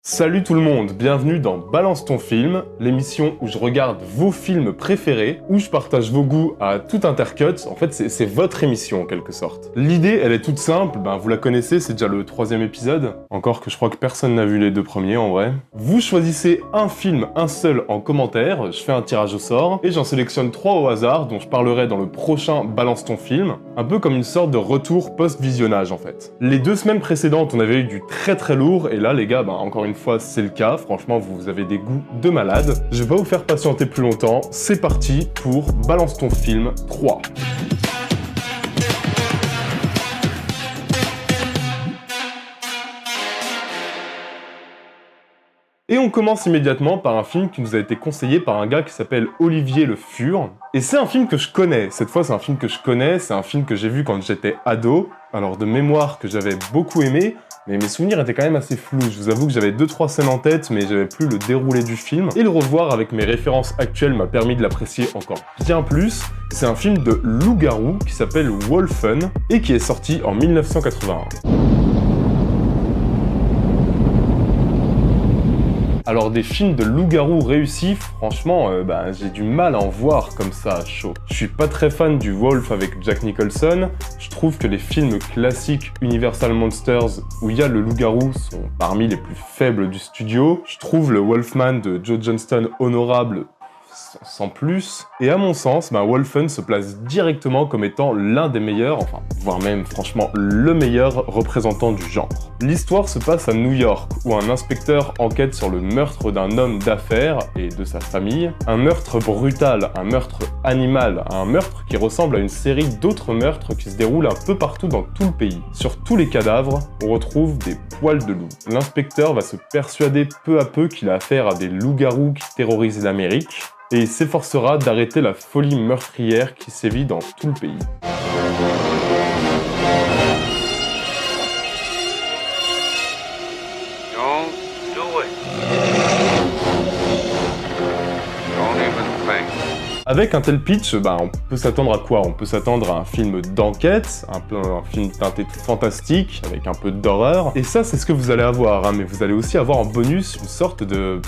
Salut tout le monde, bienvenue dans Balance ton film, l'émission où je regarde vos films préférés, où je partage vos goûts à tout intercut. En fait, c'est votre émission en quelque sorte. L'idée, elle est toute simple, vous la connaissez, c'est déjà le 3e épisode. Encore que je crois que personne n'a vu les 2 premiers en vrai. Vous choisissez un film, un seul en commentaire, je fais un tirage au sort, et j'en sélectionne 3 au hasard, dont je parlerai dans le prochain Balance ton film, un peu comme une sorte de retour post-visionnage en fait. Les 2 semaines précédentes, on avait eu du très lourd, et là les gars, encore une fois, c'est le cas. Franchement, vous avez des goûts de malade. Je vais pas vous faire patienter plus longtemps. C'est parti pour Balance ton film 3. Et on commence immédiatement par un film qui nous a été conseillé par un gars qui s'appelle Olivier Le Fur. Et c'est un film que je connais. Cette fois, c'est un film que je connais. C'est un film que j'ai vu quand j'étais ado. Alors de mémoire que j'avais beaucoup aimé. Mais mes souvenirs étaient quand même assez flous. Je vous avoue que j'avais 2-3 scènes en tête, mais j'avais plus le déroulé du film. Et le revoir avec mes références actuelles m'a permis de l'apprécier encore bien plus. C'est un film de loup-garou qui s'appelle Wolfen et qui est sorti en 1981. Alors des films de loup-garou réussis, franchement, j'ai du mal à en voir comme ça à chaud. Je suis pas très fan du Wolf avec Jack Nicholson. Je trouve que les films classiques Universal Monsters où il y a le loup-garou sont parmi les plus faibles du studio. Je trouve le Wolfman de Joe Johnston honorable sans plus. Et à mon sens, Wolfen se place directement comme étant l'un des meilleurs, voire même franchement le meilleur représentant du genre. L'histoire se passe à New York, où un inspecteur enquête sur le meurtre d'un homme d'affaires et de sa famille. Un meurtre brutal, un meurtre animal, un meurtre qui ressemble à une série d'autres meurtres qui se déroulent un peu partout dans tout le pays. Sur tous les cadavres, on retrouve des poils de loup. L'inspecteur va se persuader peu à peu qu'il a affaire à des loups-garous qui terrorisent l'Amérique, et il s'efforcera d'arrêter la folie meurtrière qui sévit dans tout le pays. Avec un tel pitch, on peut s'attendre à quoi? On peut s'attendre à un film d'enquête, un film teinté de fantastique, avec un peu d'horreur. Et ça, c'est ce que vous allez avoir, mais vous allez aussi avoir en bonus une sorte de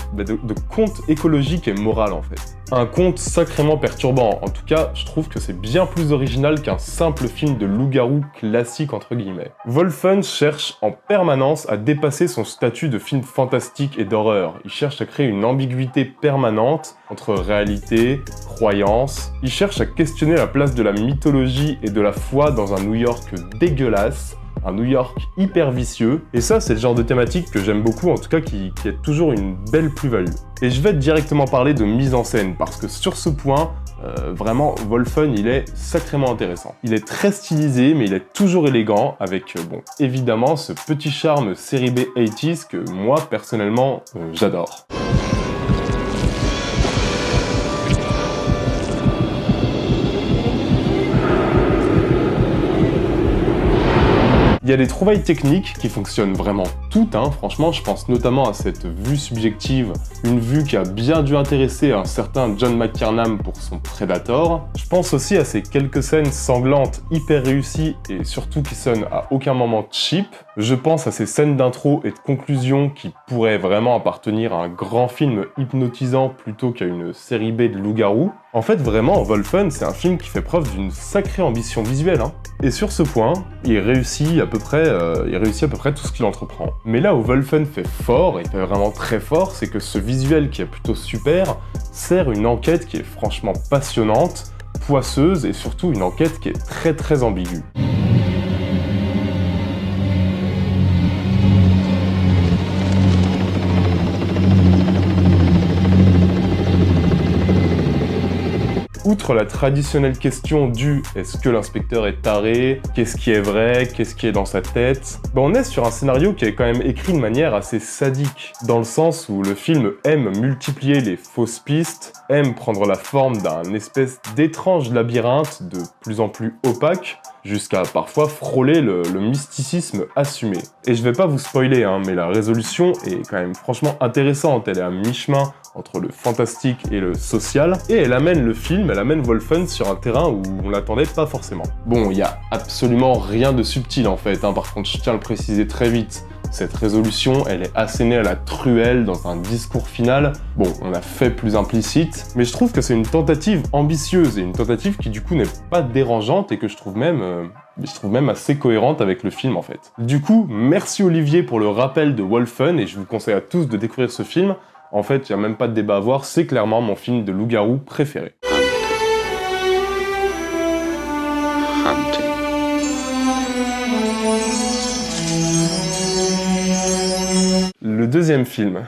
conte écologique et moral en fait. Un conte sacrément perturbant. En tout cas, je trouve que c'est bien plus original qu'un simple film de loup-garou classique entre guillemets. Wolfen cherche en permanence à dépasser son statut de film fantastique et d'horreur. Il cherche à créer une ambiguïté permanente entre réalité, croyance. Il cherche à questionner la place de la mythologie et de la foi dans un New York dégueulasse, un New York hyper vicieux, et ça c'est le genre de thématique que j'aime beaucoup, en tout cas qui est toujours une belle plus-value. Et je vais directement parler de mise en scène, parce que sur ce point, vraiment, Wolfen, il est sacrément intéressant. Il est très stylisé, mais il est toujours élégant, avec, évidemment, ce petit charme série B 80s que moi, personnellement, j'adore. Il y a des trouvailles techniques qui fonctionnent vraiment toutes, franchement, je pense notamment à cette vue subjective, une vue qui a bien dû intéresser un certain John McTiernan pour son Predator. Je pense aussi à ces quelques scènes sanglantes hyper réussies et surtout qui sonnent à aucun moment cheap. Je pense à ces scènes d'intro et de conclusion qui pourraient vraiment appartenir à un grand film hypnotisant plutôt qu'à une série B de loup-garou. En fait, vraiment, Wolfen, c'est un film qui fait preuve d'une sacrée ambition visuelle. Et sur ce point, il réussit à peu près tout ce qu'il entreprend. Mais là où Wolfen fait fort, et fait vraiment très fort, c'est que ce visuel qui est plutôt super, sert une enquête qui est franchement passionnante, poisseuse, et surtout une enquête qui est très ambiguë. Outre la traditionnelle question du « est-ce que l'inspecteur est taré ? Qu'est-ce qui est vrai ? Qu'est-ce qui est dans sa tête ?» On est sur un scénario qui est quand même écrit de manière assez sadique, dans le sens où le film aime multiplier les fausses pistes, aime prendre la forme d'un espèce d'étrange labyrinthe de plus en plus opaque, jusqu'à parfois frôler le mysticisme assumé. Et je vais pas vous spoiler, mais la résolution est quand même franchement intéressante, elle est à mi-chemin entre le fantastique et le social, et elle amène Wolfen sur un terrain où on l'attendait pas forcément. Bon, il y a absolument rien de subtil en fait, par contre je tiens à le préciser très vite. Cette résolution, elle est assénée à la truelle dans un discours final. Bon, on a fait plus implicite, mais je trouve que c'est une tentative ambitieuse et une tentative qui du coup n'est pas dérangeante et que je trouve même assez cohérente avec le film en fait. Du coup, merci Olivier pour le rappel de Wolfen et je vous conseille à tous de découvrir ce film. En fait, il n'y a même pas de débat à avoir, c'est clairement mon film de loup-garou préféré. Le deuxième film.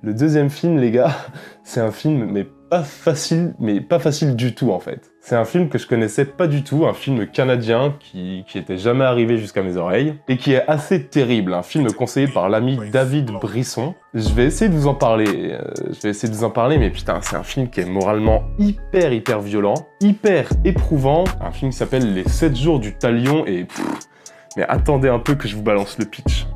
Le deuxième film, les gars, c'est un film mais pas facile du tout en fait. C'est un film que je connaissais pas du tout, un film canadien qui était jamais arrivé jusqu'à mes oreilles et qui est assez terrible, un film conseillé par l'ami David Brisson. Je vais essayer de vous en parler, mais putain, c'est un film qui est moralement hyper violent, hyper éprouvant, un film qui s'appelle Les 7 jours du talion et mais attendez un peu que je vous balance le pitch.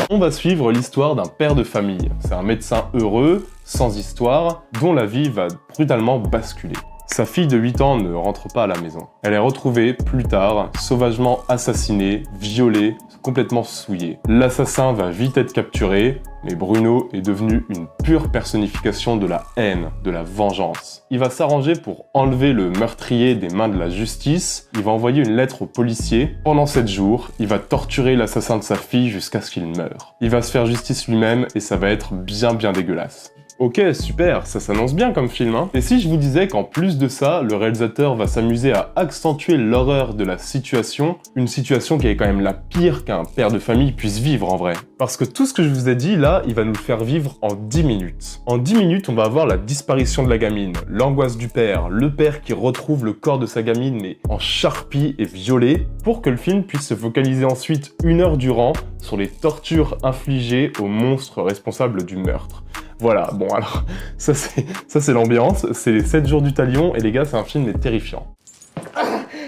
On va suivre l'histoire d'un père de famille. C'est un médecin heureux, sans histoire, dont la vie va brutalement basculer. Sa fille de 8 ans ne rentre pas à la maison. Elle est retrouvée plus tard, sauvagement assassinée, violée, complètement souillée. L'assassin va vite être capturé, mais Bruno est devenu une pure personnification de la haine, de la vengeance. Il va s'arranger pour enlever le meurtrier des mains de la justice, il va envoyer une lettre au policier. Pendant 7 jours, il va torturer l'assassin de sa fille jusqu'à ce qu'il meure. Il va se faire justice lui-même et ça va être bien dégueulasse. Ok, super, ça s'annonce bien comme film, hein. Et si je vous disais qu'en plus de ça, le réalisateur va s'amuser à accentuer l'horreur de la situation, une situation qui est quand même la pire qu'un père de famille puisse vivre en vrai. Parce que tout ce que je vous ai dit là, il va nous le faire vivre en 10 minutes. En 10 minutes, on va avoir la disparition de la gamine, l'angoisse du père, le père qui retrouve le corps de sa gamine mais en charpie et violé, pour que le film puisse se focaliser ensuite 1 heure durant sur les tortures infligées au monstre responsable du meurtre. Voilà, bon alors, ça c'est l'ambiance, c'est les 7 jours du talion, et les gars, c'est un film mais terrifiant.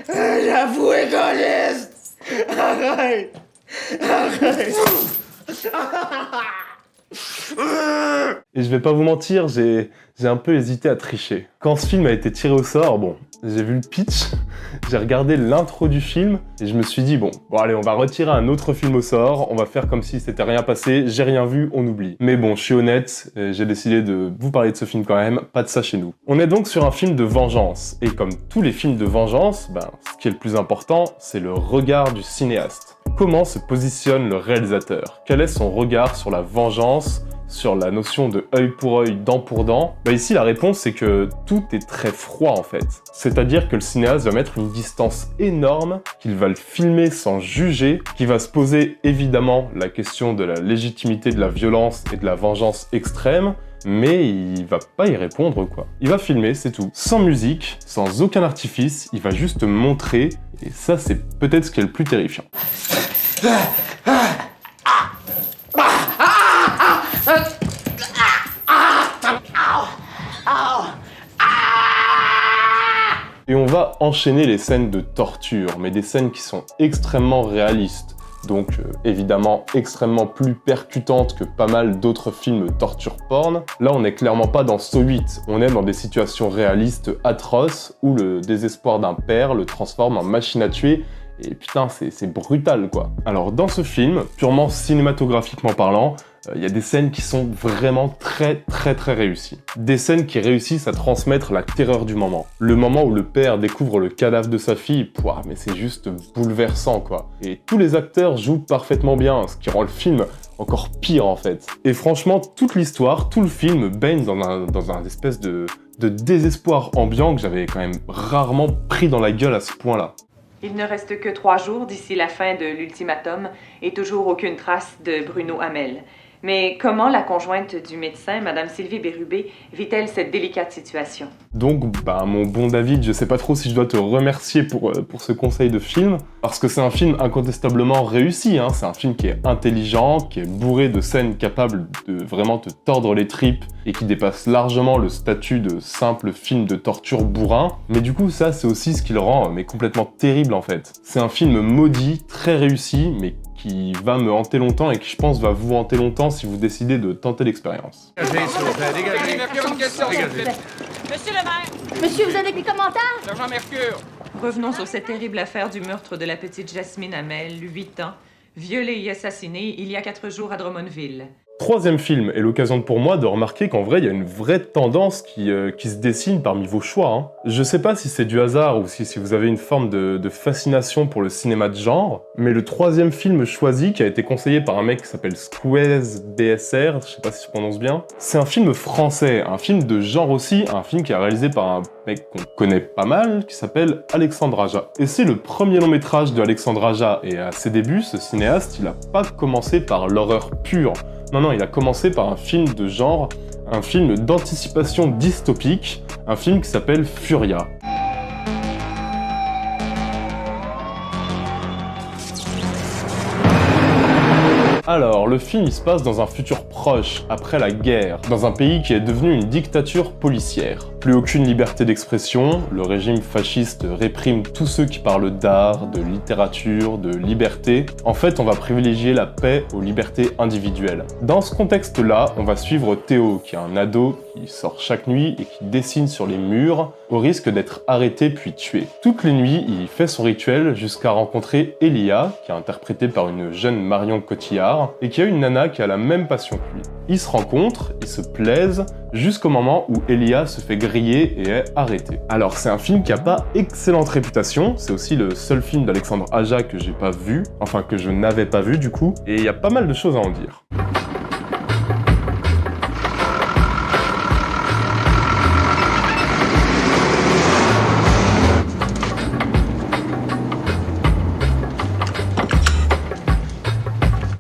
J'avoue, égoïste! Arrête! Et je vais pas vous mentir, j'ai un peu hésité à tricher. Quand ce film a été tiré au sort, bon, j'ai vu le pitch, j'ai regardé l'intro du film, et je me suis dit, bon allez, on va retirer un autre film au sort, on va faire comme si c'était rien passé, j'ai rien vu, on oublie. Mais bon, je suis honnête, j'ai décidé de vous parler de ce film quand même, pas de ça chez nous. On est donc sur un film de vengeance, et comme tous les films de vengeance, ce qui est le plus important, c'est le regard du cinéaste. Comment se positionne le réalisateur? Quel est son regard sur la vengeance, sur la notion de œil pour œil, dent pour dent? Ici, la réponse, c'est que tout est très froid en fait. C'est-à-dire que le cinéaste va mettre une distance énorme, qu'il va le filmer sans juger, qu'il va se poser évidemment la question de la légitimité de la violence et de la vengeance extrême, mais il va pas y répondre quoi. Il va filmer, c'est tout. Sans musique, sans aucun artifice, il va juste montrer, et ça c'est peut-être ce qui est le plus terrifiant. Et on va enchaîner les scènes de torture, mais des scènes qui sont extrêmement réalistes, donc évidemment extrêmement plus percutantes que pas mal d'autres films torture porn. Là on n'est clairement pas dans Saw 8, on est dans des situations réalistes atroces où le désespoir d'un père le transforme en machine à tuer. Et putain, c'est brutal quoi. Alors dans ce film, purement cinématographiquement parlant, il y a des scènes qui sont vraiment très réussies. Des scènes qui réussissent à transmettre la terreur du moment. Le moment où le père découvre le cadavre de sa fille, mais c'est juste bouleversant quoi. Et tous les acteurs jouent parfaitement bien, ce qui rend le film encore pire en fait. Et franchement, toute l'histoire, tout le film baigne dans un espèce de désespoir ambiant que j'avais quand même rarement pris dans la gueule à ce point-là. Il ne reste que 3 jours d'ici la fin de l'ultimatum et toujours aucune trace de Bruno Hamel. Mais comment la conjointe du médecin, Madame Sylvie Bérubé, vit-elle cette délicate situation? Donc, mon bon David, je sais pas trop si je dois te remercier pour ce conseil de film, parce que c'est un film incontestablement réussi, hein. C'est un film qui est intelligent, qui est bourré de scènes capables de vraiment te tordre les tripes, et qui dépasse largement le statut de simple film de torture bourrin. Mais du coup, ça, c'est aussi ce qui le rend complètement terrible, en fait. C'est un film maudit, très réussi, mais qui va me hanter longtemps et qui, je pense, va vous hanter longtemps si vous décidez de tenter l'expérience. Dégagez, s'il vous plaît, dégagez. Monsieur le maire! Monsieur, vous avez des commentaires? Sergent Mercure! revenons sur cette terrible affaire du meurtre de la petite Jasmine Hamel, 8 ans, violée et assassinée il y a 4 jours à Drummondville. Troisième film est l'occasion pour moi de remarquer qu'en vrai, il y a une vraie tendance qui se dessine parmi vos choix. Hein. Je sais pas si c'est du hasard ou si vous avez une forme de fascination pour le cinéma de genre, mais le troisième film choisi, qui a été conseillé par un mec qui s'appelle Squeeze BSR, je sais pas si je prononce bien, c'est un film français, un film de genre aussi, un film qui est réalisé par un mec qu'on connaît pas mal, qui s'appelle Alexandre Aja. Et c'est le premier long métrage de Alexandre Aja, et à ses débuts, ce cinéaste, il a pas commencé par l'horreur pure. Non, il a commencé par un film de genre, un film d'anticipation dystopique, un film qui s'appelle Furia. Alors, le film il se passe dans un futur proche, après la guerre, dans un pays qui est devenu une dictature policière. Plus aucune liberté d'expression, le régime fasciste réprime tous ceux qui parlent d'art, de littérature, de liberté. En fait, on va privilégier la paix aux libertés individuelles. Dans ce contexte-là, on va suivre Théo, qui est un ado qui sort chaque nuit et qui dessine sur les murs, au risque d'être arrêté puis tué. Toutes les nuits, il fait son rituel jusqu'à rencontrer Elia, qui est interprétée par une jeune Marion Cotillard, et qui a une nana qui a la même passion que lui. Ils se rencontrent, ils se plaisent, jusqu'au moment où Elia se fait griller et est arrêtée. Alors c'est un film qui a pas excellente réputation, c'est aussi le seul film d'Alexandre Aja que j'ai pas vu, enfin que je n'avais pas vu du coup, et il y a pas mal de choses à en dire.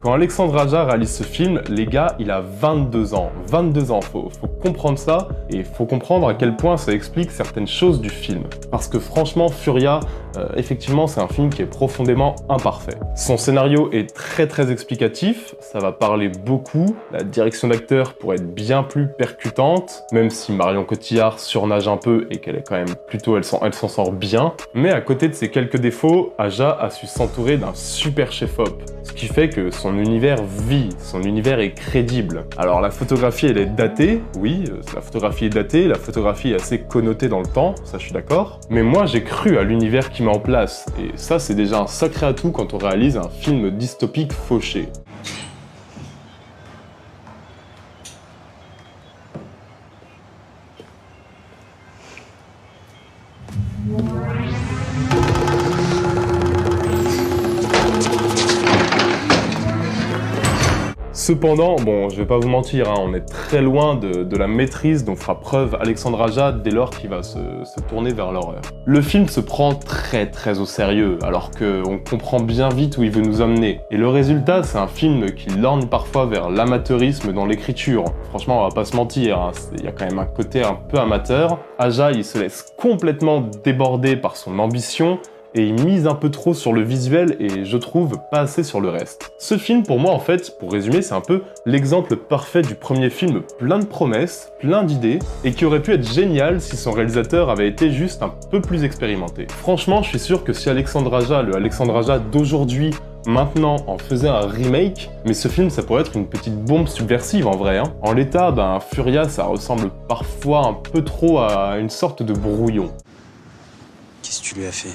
Quand Alexandre Aja réalise ce film, les gars, il a 22 ans. 22 ans, faut comprendre ça, et faut comprendre à quel point ça explique certaines choses du film. Parce que franchement, Furia, effectivement, c'est un film qui est profondément imparfait. Son scénario est très explicatif, ça va parler beaucoup, la direction d'acteur pourrait être bien plus percutante, même si Marion Cotillard surnage un peu et qu'elle est quand même plutôt, elle s'en sort bien. Mais à côté de ses quelques défauts, Aja a su s'entourer d'un super chef-op, ce qui fait que son univers vit, son univers est crédible. Alors la photographie elle est datée, oui, la photographie est datée, la photographie est assez connotée dans le temps, ça je suis d'accord, mais moi j'ai cru à l'univers qui met en place, et ça c'est déjà un sacré atout quand on réalise un film dystopique fauché. Cependant, bon, je vais pas vous mentir, hein, on est très loin de la maîtrise dont fera preuve Alexandre Aja dès lors qu'il va se tourner vers l'horreur. Le film se prend très au sérieux, alors qu'on comprend bien vite où il veut nous emmener. Et le résultat, c'est un film qui lorgne parfois vers l'amateurisme dans l'écriture. Franchement, on va pas se mentir, hein, il y a quand même un côté un peu amateur. Aja, il se laisse complètement déborder par son ambition, et il mise un peu trop sur le visuel et je trouve pas assez sur le reste. Ce film pour moi en fait, pour résumer, c'est un peu l'exemple parfait du premier film plein de promesses, plein d'idées et qui aurait pu être génial si son réalisateur avait été juste un peu plus expérimenté. Franchement, je suis sûr que si Alexandre Aja, le Alexandre Aja d'aujourd'hui, maintenant en faisait un remake, mais ce film ça pourrait être une petite bombe subversive en vrai. Hein. En l'état, Furia ça ressemble parfois un peu trop à une sorte de brouillon. Qu'est-ce que tu lui as fait ?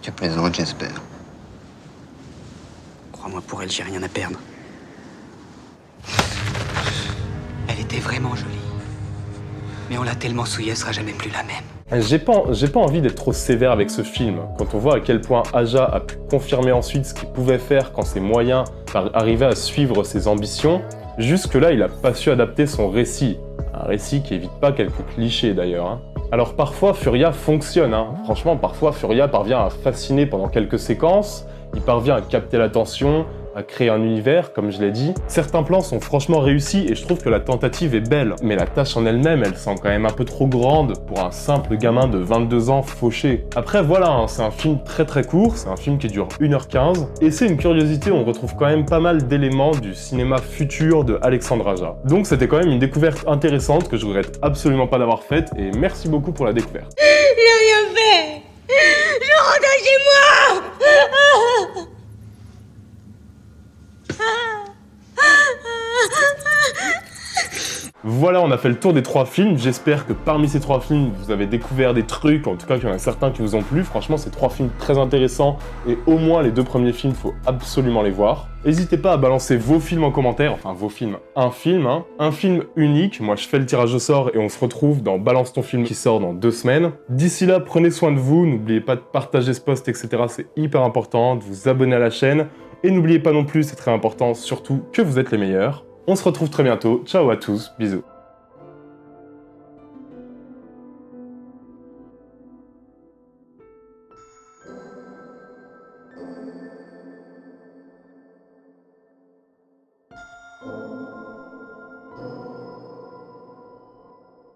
Tu plaisantes, j'espère. Crois-moi, pour elle, j'ai rien à perdre. Elle était vraiment jolie. Mais on l'a tellement souillée, elle sera jamais plus la même. J'ai pas envie d'être trop sévère avec ce film. Quand on voit à quel point Aja a pu confirmer ensuite ce qu'il pouvait faire quand ses moyens arrivaient à suivre ses ambitions, jusque-là, il a pas su adapter son récit. Un récit qui évite pas quelques clichés d'ailleurs. Hein. Alors parfois Furia fonctionne, hein. Franchement parfois Furia parvient à fasciner pendant quelques séquences, il parvient à capter l'attention, à créer un univers, comme je l'ai dit. Certains plans sont franchement réussis et je trouve que la tentative est belle, mais la tâche en elle-même, elle semble quand même un peu trop grande pour un simple gamin de 22 ans fauché. Après voilà, hein, c'est un film très court, c'est un film qui dure 1h15, et c'est une curiosité, on retrouve quand même pas mal d'éléments du cinéma futur de Alexandre Aja. Donc c'était quand même une découverte intéressante que je regrette absolument pas d'avoir faite, et merci beaucoup pour la découverte. J'ai rien fait. Je rentre chez moi. Voilà, on a fait le tour des 3 films. J'espère que parmi ces 3 films, vous avez découvert des trucs, en tout cas qu'il y en a certains qui vous ont plu. Franchement, c'est 3 films très intéressants et au moins les 2 premiers films, faut absolument les voir. N'hésitez pas à balancer vos films en commentaire, enfin vos films, un film, hein. Un film unique. Moi, je fais le tirage au sort et on se retrouve dans Balance ton film qui sort dans 2 semaines. D'ici là, prenez soin de vous, n'oubliez pas de partager ce post, etc. C'est hyper important, de vous abonner à la chaîne. Et n'oubliez pas non plus, c'est très important, surtout que vous êtes les meilleurs. On se retrouve très bientôt. Ciao à tous, bisous.